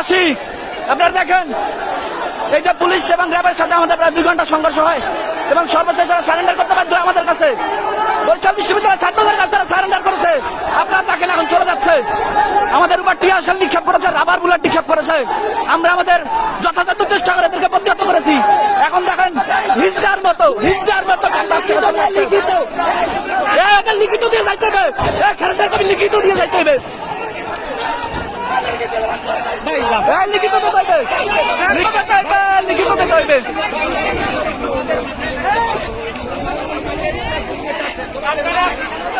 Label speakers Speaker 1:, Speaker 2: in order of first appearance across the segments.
Speaker 1: এলাকাবাসী আপনারা দেখেন, এই যে পুলিশ এবং র্যাবের সাথে আমাদের প্রায় 2 ঘন্টা সংঘর্ষ হয় এবং সর্বশেষ তারা সারেন্ডার করতে বাধ্য হয় আমাদের কাছে। বরিশাল বিশ্ববিদ্যালয়ের ছাত্রদের কাছে তারা সারেন্ডার করেছে। আপনারা দেখেন এখন চলে যাচ্ছে, আমাদের উপর টিয়ার শেল নিক্ষেপ করেছে, রাবার বুলেট নিক্ষেপ করেছে। আমরা আমাদের যথাযথ চেষ্টা করে এদেরকে প্রতিহত করেছি। এখন দেখেন হিজড়ার মতো লিখিত দিয়ে যাইতে হবে, সারেন্ডার করে লিখিত দিয়ে যাইতে হবে। লিখিত দিতে হইবে, লিখিত দিতে হইবে।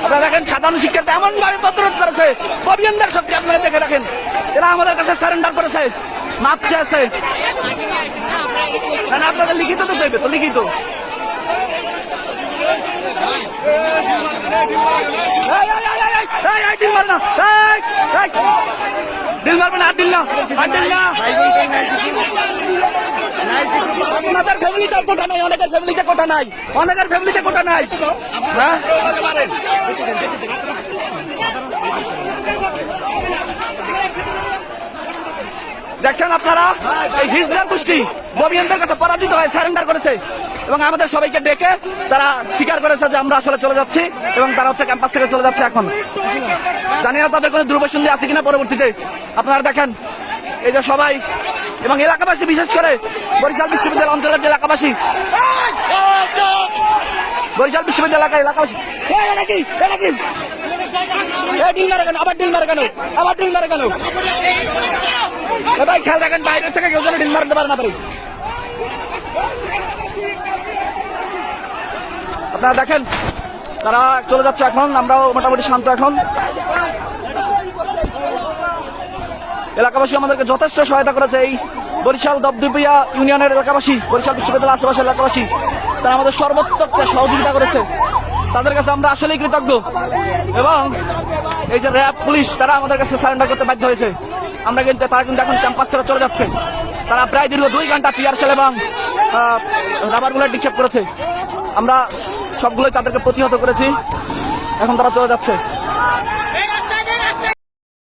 Speaker 1: আপনারা দেখেন সাধারণ শিক্ষার্থী এমন ভাবে প্রতিরোধ করেছে, অভিযানদের শক্তি আপনারা দেখে রাখেন। এরা আমাদের কাছে সারেন্ডার করেছে, মাপ চেয়েছে। আপনাদের লিখিত দিতে হইবে, তো লিখিত। দিল মারবে না, দিল না, দিল না। আপনাদের ফ্যামিলিতে কোটা নাই, অনেকের ফ্যামিলিতে কোটা নাই, অনেকের ফ্যামিলিতে কোটা নাই। হ্যাঁ দেখছেন আপনারা, এই হিজড়ার গোষ্ঠী ববিয়ানদের কাছে পরাজিত হয়ে সারেন্ডার করেছে এবং আমাদের সবাইকে ডেকে তারা স্বীকার করেছে যে আমরা আসলে চলে যাচ্ছি এবং তারা হচ্ছে ক্যাম্পাস থেকে চলে যাচ্ছে। এখন জানি না তাদের কোনো দুর্বসন্ধি আছে কিনা পরবর্তীতে। আপনারা দেখেন এই যে সবাই এবং এলাকাবাসী, বিশেষ করে বরিশাল বিশ্ববিদ্যালয়ের অন্তর্গত এলাকাবাসী, বরিশাল বিশ্ববিদ্যালয় এলাকাবাসী ডিল মারে কেন, আবার ডিল মারে কেন, আবার ডিল মারে কেন? ভাই খেয়াল রাখেন, বাইরের থেকে কেউ যেন ডিল মারতে পারে না পারে। আপনারা দেখেন তারা চলে যাচ্ছে। এখন আমরাও মোটামুটি শান্ত। এখন এলাকাবাসী আমাদেরকে যথেষ্ট সহায়তা করেছে। এই বরিশাল দপদপিয়া ইউনিয়নের এলাকাবাসী, বরিশাল বিশ্ববিদ্যালয়ের আশেপাশের এলাকাবাসী, তারা আমাদের সর্বোত্তক সহযোগিতা করেছে। তাদের কাছে আমরা আসলেই কৃতজ্ঞ। এবং এই যে র্যাব, পুলিশ, তারা আমাদের কাছে সারেন্ডার করতে বাধ্য হয়েছে। তারা কিন্তু এখন ক্যাম্পাস ছেড়ে চলে যাচ্ছে। তারা প্রায় দীর্ঘ 2 ঘন্টা টিয়ার শেল এবং রাবার বুলেট নিক্ষেপ করেছে। আমরা সবগুলোই তাদেরকে প্রতিহত করেছি। এখন তারা চলে যাচ্ছে।